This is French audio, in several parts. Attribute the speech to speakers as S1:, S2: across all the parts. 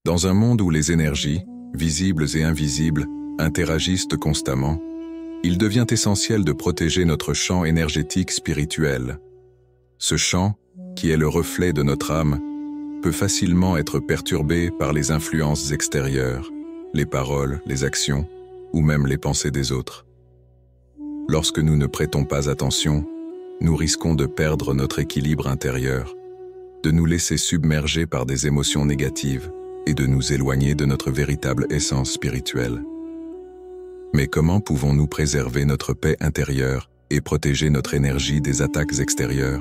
S1: Dans un monde où les énergies, visibles et invisibles, interagissent constamment, il devient essentiel de protéger notre champ énergétique spirituel. Ce champ, qui est le reflet de notre âme, peut facilement être perturbé par les influences extérieures, les paroles, les actions, ou même les pensées des autres. Lorsque nous ne prêtons pas attention, nous risquons de perdre notre équilibre intérieur, de nous laisser submerger par des émotions négatives et de nous éloigner de notre véritable essence spirituelle. Mais comment pouvons-nous préserver notre paix intérieure et protéger notre énergie des attaques extérieures?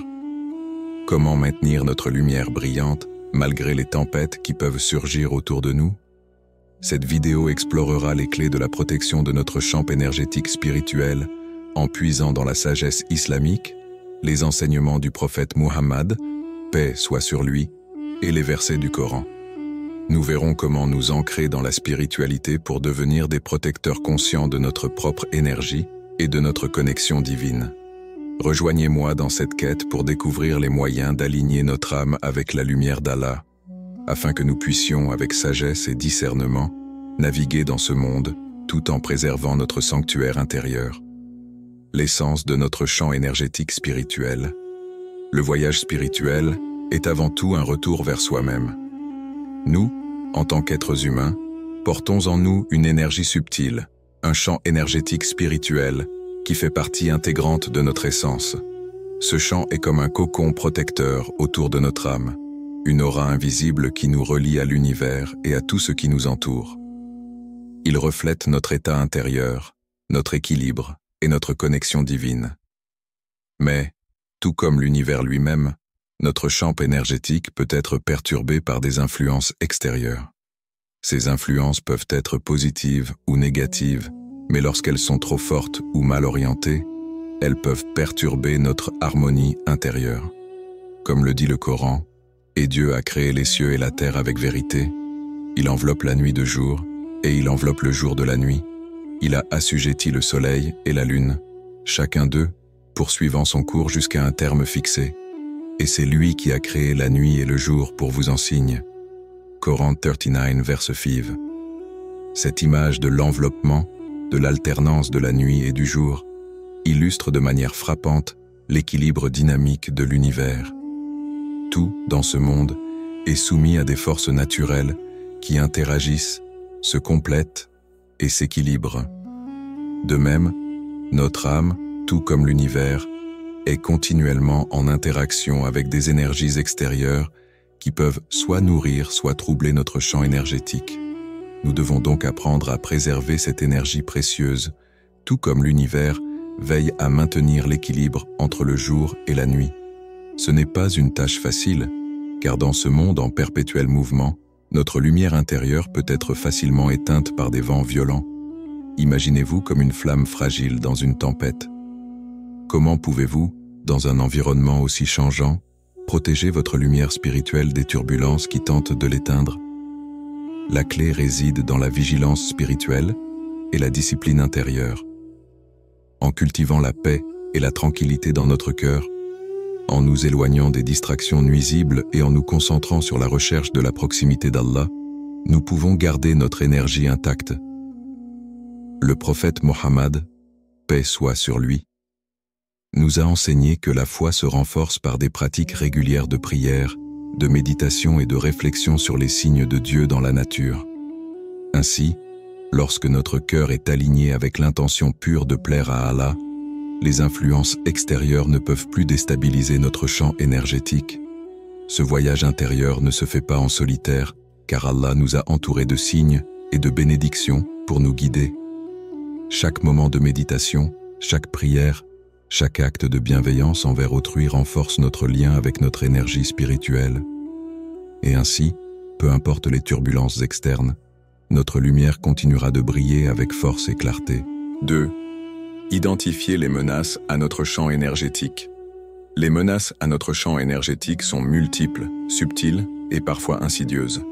S1: Comment maintenir notre lumière brillante malgré les tempêtes qui peuvent surgir autour de nous? Cette vidéo explorera les clés de la protection de notre champ énergétique spirituel en puisant dans la sagesse islamique, les enseignements du prophète Muhammad, paix soit sur lui, et les versets du Coran. Nous verrons comment nous ancrer dans la spiritualité pour devenir des protecteurs conscients de notre propre énergie et de notre connexion divine. Rejoignez-moi dans cette quête pour découvrir les moyens d'aligner notre âme avec la lumière d'Allah, afin que nous puissions, avec sagesse et discernement, naviguer dans ce monde tout en préservant notre sanctuaire intérieur. L'essence de notre champ énergétique spirituel. Le voyage spirituel est avant tout un retour vers soi-même. Nous, en tant qu'êtres humains, portons en nous une énergie subtile, un champ énergétique spirituel qui fait partie intégrante de notre essence. Ce champ est comme un cocon protecteur autour de notre âme, une aura invisible qui nous relie à l'univers et à tout ce qui nous entoure. Il reflète notre état intérieur, notre équilibre et notre connexion divine. Mais, tout comme l'univers lui-même, notre champ énergétique peut être perturbé par des influences extérieures. Ces influences peuvent être positives ou négatives, mais lorsqu'elles sont trop fortes ou mal orientées, elles peuvent perturber notre harmonie intérieure. Comme le dit le Coran, « Et Dieu a créé les cieux et la terre avec vérité. Il enveloppe la nuit de jour, et il enveloppe le jour de la nuit. Il a assujetti le soleil et la lune, chacun d'eux, poursuivant son cours jusqu'à un terme fixé. Et c'est lui qui a créé la nuit et le jour pour vous en signe. » Coran 39, verset 5. Cette image de l'enveloppement, de l'alternance de la nuit et du jour, illustre de manière frappante l'équilibre dynamique de l'univers. Tout, dans ce monde, est soumis à des forces naturelles qui interagissent, se complètent et s'équilibrent. De même, notre âme, tout comme l'univers, est continuellement en interaction avec des énergies extérieures qui peuvent soit nourrir, soit troubler notre champ énergétique. Nous devons donc apprendre à préserver cette énergie précieuse, tout comme l'univers veille à maintenir l'équilibre entre le jour et la nuit. Ce n'est pas une tâche facile, car dans ce monde en perpétuel mouvement, notre lumière intérieure peut être facilement éteinte par des vents violents. Imaginez-vous comme une flamme fragile dans une tempête. Comment pouvez-vous, dans un environnement aussi changeant, protéger votre lumière spirituelle des turbulences qui tentent de l'éteindre? La clé réside dans la vigilance spirituelle et la discipline intérieure. En cultivant la paix et la tranquillité dans notre cœur, en nous éloignant des distractions nuisibles et en nous concentrant sur la recherche de la proximité d'Allah, nous pouvons garder notre énergie intacte. Le prophète Mohammed, paix soit sur lui, nous a enseigné que la foi se renforce par des pratiques régulières de prière, de méditation et de réflexion sur les signes de Dieu dans la nature. Ainsi, lorsque notre cœur est aligné avec l'intention pure de plaire à Allah, les influences extérieures ne peuvent plus déstabiliser notre champ énergétique. Ce voyage intérieur ne se fait pas en solitaire, car Allah nous a entourés de signes et de bénédictions pour nous guider. Chaque moment de méditation, chaque prière, chaque acte de bienveillance envers autrui renforce notre lien avec notre énergie spirituelle. Et ainsi, peu importe les turbulences externes, notre lumière continuera de briller avec force et clarté. 2. Identifier les menaces à notre champ énergétique. Les menaces à notre champ énergétique sont multiples, subtiles et parfois insidieuses.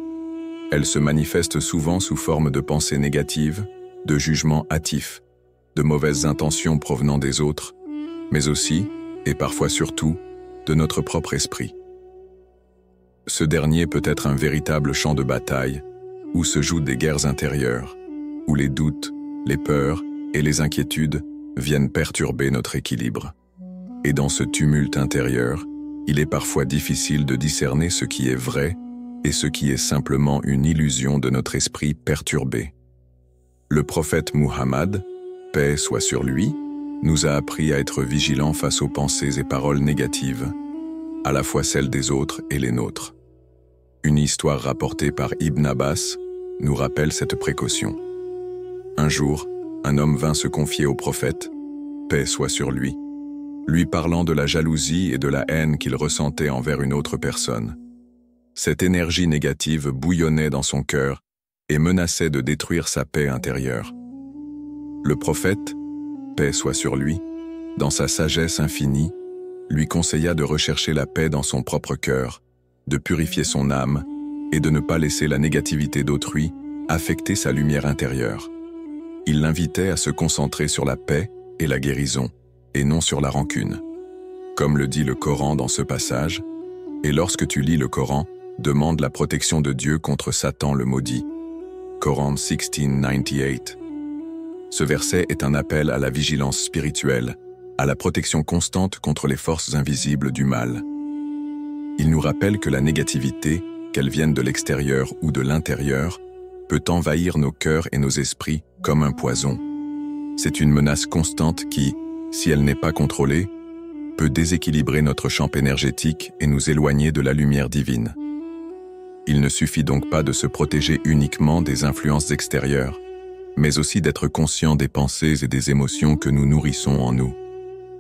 S1: Elles se manifestent souvent sous forme de pensées négatives, de jugements hâtifs, de mauvaises intentions provenant des autres, mais aussi, et parfois surtout, de notre propre esprit. Ce dernier peut être un véritable champ de bataille, où se jouent des guerres intérieures, où les doutes, les peurs et les inquiétudes viennent perturber notre équilibre. Et dans ce tumulte intérieur, il est parfois difficile de discerner ce qui est vrai et ce qui est simplement une illusion de notre esprit perturbé. Le prophète Muhammad, paix soit sur lui, nous a appris à être vigilants face aux pensées et paroles négatives, à la fois celles des autres et les nôtres. Une histoire rapportée par Ibn Abbas nous rappelle cette précaution. Un jour, un homme vint se confier au prophète, paix soit sur lui parlant de la jalousie et de la haine qu'il ressentait envers une autre personne. Cette énergie négative bouillonnait dans son cœur et menaçait de détruire sa paix intérieure. Le prophète, paix soit sur lui, dans sa sagesse infinie, lui conseilla de rechercher la paix dans son propre cœur, de purifier son âme et de ne pas laisser la négativité d'autrui affecter sa lumière intérieure. Il l'invitait à se concentrer sur la paix et la guérison, et non sur la rancune. Comme le dit le Coran dans ce passage, « Et lorsque tu lis le Coran, demande la protection de Dieu contre Satan le maudit. » Coran 16:98. Ce verset est un appel à la vigilance spirituelle, à la protection constante contre les forces invisibles du mal. Il nous rappelle que la négativité, qu'elle vienne de l'extérieur ou de l'intérieur, peut envahir nos cœurs et nos esprits comme un poison. C'est une menace constante qui, si elle n'est pas contrôlée, peut déséquilibrer notre champ énergétique et nous éloigner de la lumière divine. Il ne suffit donc pas de se protéger uniquement des influences extérieures, mais aussi d'être conscient des pensées et des émotions que nous nourrissons en nous.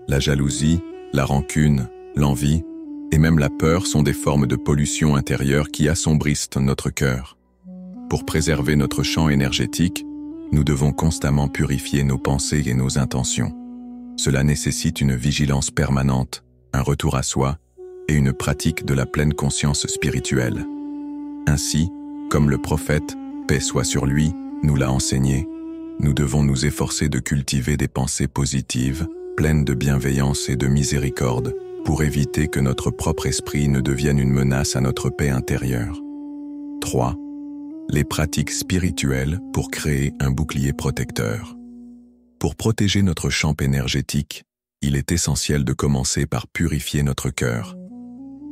S1: La jalousie, la rancune, l'envie et même la peur sont des formes de pollution intérieure qui assombrissent notre cœur. Pour préserver notre champ énergétique, nous devons constamment purifier nos pensées et nos intentions. Cela nécessite une vigilance permanente, un retour à soi et une pratique de la pleine conscience spirituelle. Ainsi, comme le prophète, paix soit sur lui, nous l'a enseigné, nous devons nous efforcer de cultiver des pensées positives, pleines de bienveillance et de miséricorde, pour éviter que notre propre esprit ne devienne une menace à notre paix intérieure. 3. Les pratiques spirituelles pour créer un bouclier protecteur. Pour protéger notre champ énergétique, il est essentiel de commencer par purifier notre cœur.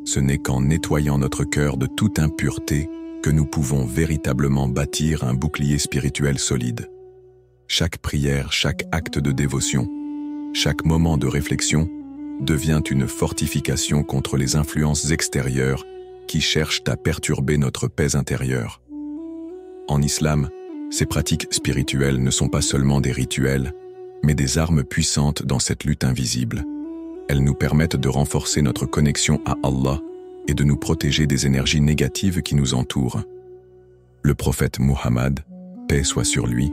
S1: Ce n'est qu'en nettoyant notre cœur de toute impureté que nous pouvons véritablement bâtir un bouclier spirituel solide. Chaque prière, chaque acte de dévotion, chaque moment de réflexion devient une fortification contre les influences extérieures qui cherchent à perturber notre paix intérieure. En islam, ces pratiques spirituelles ne sont pas seulement des rituels, mais des armes puissantes dans cette lutte invisible. Elles nous permettent de renforcer notre connexion à Allah et de nous protéger des énergies négatives qui nous entourent. Le prophète Muhammad, paix soit sur lui,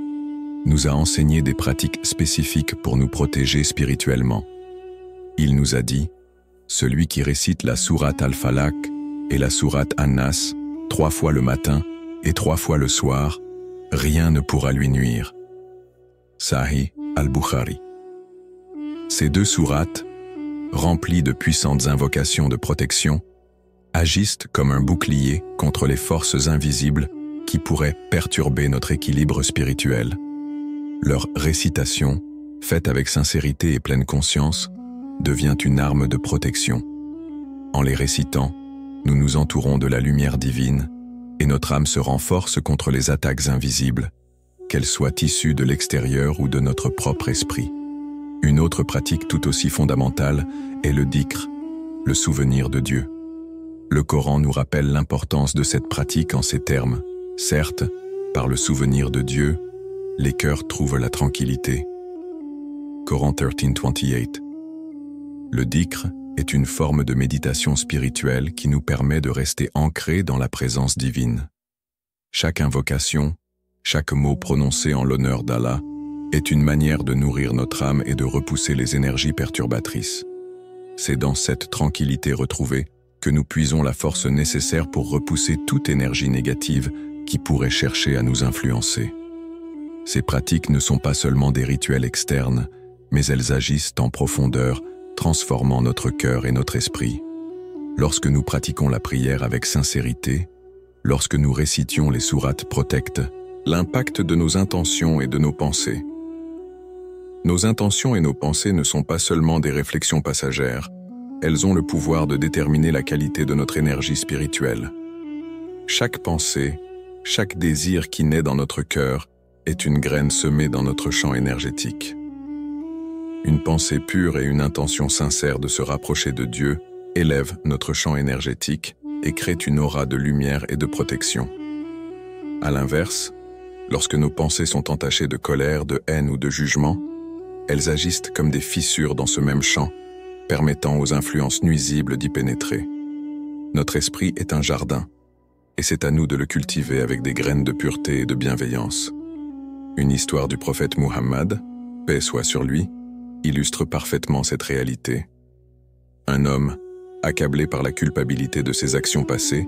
S1: nous a enseigné des pratiques spécifiques pour nous protéger spirituellement. Il nous a dit, « Celui qui récite la sourate Al-Falaq et la sourate An-Nas 3 fois le matin et 3 fois le soir, rien ne pourra lui nuire. » Sahih al-Bukhari. Ces 2 sourates, remplies de puissantes invocations de protection, agissent comme un bouclier contre les forces invisibles qui pourraient perturber notre équilibre spirituel. Leur récitation, faite avec sincérité et pleine conscience, devient une arme de protection. En les récitant, nous nous entourons de la lumière divine et notre âme se renforce contre les attaques invisibles, qu'elles soient issues de l'extérieur ou de notre propre esprit. Une autre pratique tout aussi fondamentale est le dhikr, le souvenir de Dieu. Le Coran nous rappelle l'importance de cette pratique en ces termes. Certes, par le souvenir de Dieu, les cœurs trouvent la tranquillité. Coran 13:28. Le dhikr est une forme de méditation spirituelle qui nous permet de rester ancrés dans la présence divine. Chaque invocation, chaque mot prononcé en l'honneur d'Allah, est une manière de nourrir notre âme et de repousser les énergies perturbatrices. C'est dans cette tranquillité retrouvée que nous puisons la force nécessaire pour repousser toute énergie négative qui pourrait chercher à nous influencer. Ces pratiques ne sont pas seulement des rituels externes, mais elles agissent en profondeur, transformant notre cœur et notre esprit. Lorsque nous pratiquons la prière avec sincérité, lorsque nous récitions les sourates Protect, l'impact de nos intentions et de nos pensées. Nos intentions et nos pensées ne sont pas seulement des réflexions passagères, elles ont le pouvoir de déterminer la qualité de notre énergie spirituelle. Chaque pensée, chaque désir qui naît dans notre cœur est une graine semée dans notre champ énergétique. Une pensée pure et une intention sincère de se rapprocher de Dieu élèvent notre champ énergétique et créent une aura de lumière et de protection. À l'inverse, lorsque nos pensées sont entachées de colère, de haine ou de jugement, elles agissent comme des fissures dans ce même champ, permettant aux influences nuisibles d'y pénétrer. Notre esprit est un jardin, et c'est à nous de le cultiver avec des graines de pureté et de bienveillance. Une histoire du prophète Muhammad, paix soit sur lui, illustre parfaitement cette réalité. Un homme, accablé par la culpabilité de ses actions passées,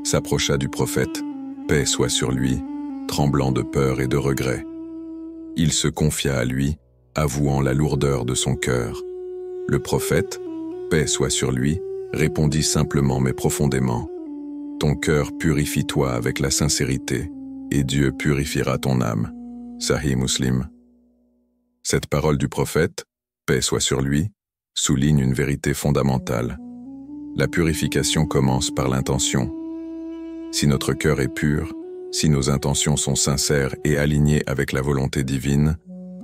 S1: s'approcha du prophète, paix soit sur lui, tremblant de peur et de regret. Il se confia à lui, avouant la lourdeur de son cœur. Le prophète, paix soit sur lui, répondit simplement mais profondément. Ton cœur purifie-toi avec la sincérité, et Dieu purifiera ton âme. Sahih Muslim. Cette parole du prophète, paix soit sur lui, souligne une vérité fondamentale. La purification commence par l'intention. Si notre cœur est pur, si nos intentions sont sincères et alignées avec la volonté divine,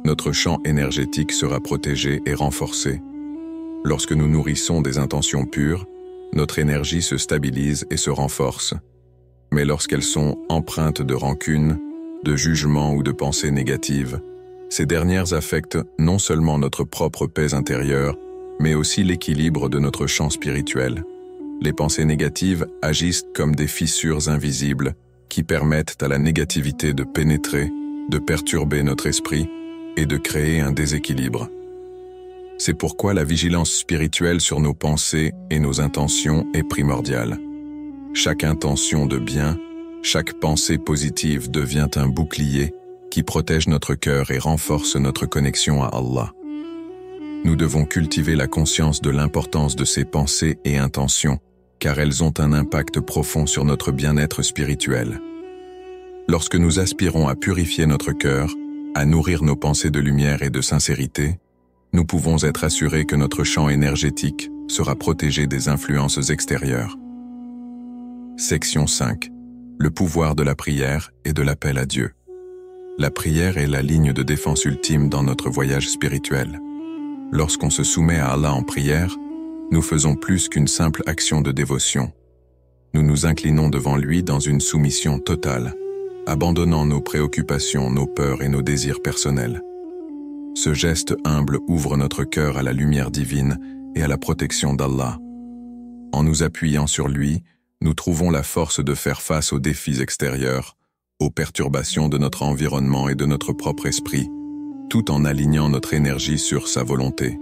S1: notre champ énergétique sera protégé et renforcé. Lorsque nous nourrissons des intentions pures, notre énergie se stabilise et se renforce. Mais lorsqu'elles sont empreintes de rancune, de jugement ou de pensées négatives, ces dernières affectent non seulement notre propre paix intérieure, mais aussi l'équilibre de notre champ spirituel. Les pensées négatives agissent comme des fissures invisibles qui permettent à la négativité de pénétrer, de perturber notre esprit et de créer un déséquilibre. C'est pourquoi la vigilance spirituelle sur nos pensées et nos intentions est primordiale. Chaque intention de bien, chaque pensée positive devient un bouclier qui protège notre cœur et renforce notre connexion à Allah. Nous devons cultiver la conscience de l'importance de ces pensées et intentions, car elles ont un impact profond sur notre bien-être spirituel. Lorsque nous aspirons à purifier notre cœur, à nourrir nos pensées de lumière et de sincérité, nous pouvons être assurés que notre champ énergétique sera protégé des influences extérieures. Section 5. Le pouvoir de la prière et de l'appel à Dieu. La prière est la ligne de défense ultime dans notre voyage spirituel. Lorsqu'on se soumet à Allah en prière, nous faisons plus qu'une simple action de dévotion. Nous nous inclinons devant lui dans une soumission totale, abandonnant nos préoccupations, nos peurs et nos désirs personnels. Ce geste humble ouvre notre cœur à la lumière divine et à la protection d'Allah. En nous appuyant sur lui, nous trouvons la force de faire face aux défis extérieurs, aux perturbations de notre environnement et de notre propre esprit, tout en alignant notre énergie sur sa volonté.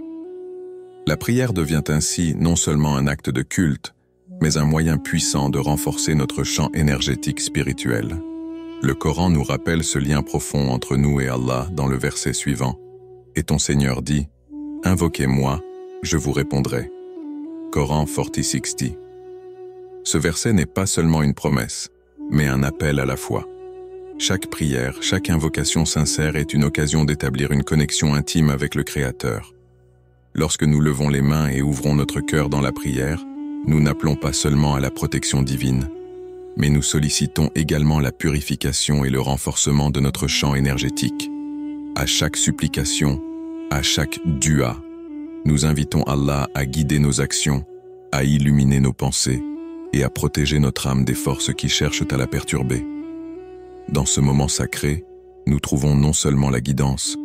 S1: La prière devient ainsi non seulement un acte de culte, mais un moyen puissant de renforcer notre champ énergétique spirituel. Le Coran nous rappelle ce lien profond entre nous et Allah dans le verset suivant. Et ton Seigneur dit, « Invoquez-moi, je vous répondrai. » Coran 40:60. Ce verset n'est pas seulement une promesse, mais un appel à la foi. Chaque prière, chaque invocation sincère est une occasion d'établir une connexion intime avec le Créateur. Lorsque nous levons les mains et ouvrons notre cœur dans la prière, nous n'appelons pas seulement à la protection divine, mais nous sollicitons également la purification et le renforcement de notre champ énergétique. À chaque supplication, à chaque dua, nous invitons Allah à guider nos actions, à illuminer nos pensées et à protéger notre âme des forces qui cherchent à la perturber. Dans ce moment sacré, nous trouvons non seulement la guidance,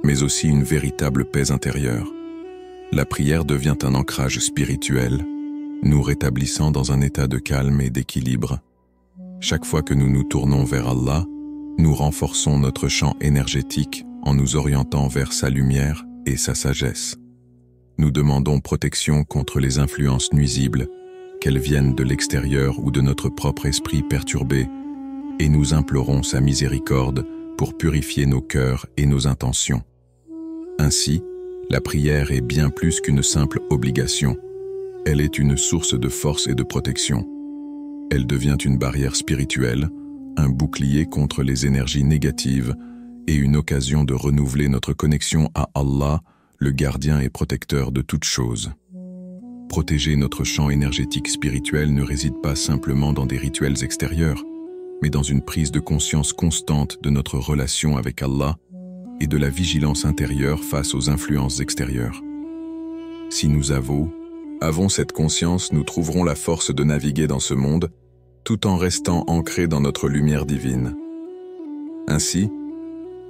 S1: mais aussi une véritable paix intérieure. La prière devient un ancrage spirituel, nous rétablissant dans un état de calme et d'équilibre. Chaque fois que nous nous tournons vers Allah, nous renforçons notre champ énergétique en nous orientant vers sa lumière et sa sagesse. Nous demandons protection contre les influences nuisibles, qu'elles viennent de l'extérieur ou de notre propre esprit perturbé, et nous implorons sa miséricorde pour purifier nos cœurs et nos intentions. Ainsi, la prière est bien plus qu'une simple obligation. Elle est une source de force et de protection. Elle devient une barrière spirituelle, un bouclier contre les énergies négatives et une occasion de renouveler notre connexion à Allah, le gardien et protecteur de toutes choses. Protéger notre champ énergétique spirituel ne réside pas simplement dans des rituels extérieurs, mais dans une prise de conscience constante de notre relation avec Allah et de la vigilance intérieure face aux influences extérieures. Si nous avons cette conscience, nous trouverons la force de naviguer dans ce monde tout en restant ancrés dans notre lumière divine. Ainsi,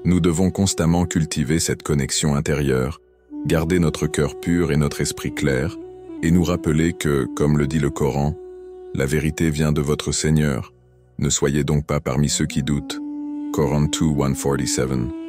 S1: nous devons constamment cultiver cette connexion intérieure, garder notre cœur pur et notre esprit clair, et nous rappeler que, comme le dit le Coran, la vérité vient de votre Seigneur. Ne soyez donc pas parmi ceux qui doutent. Coran 2:147.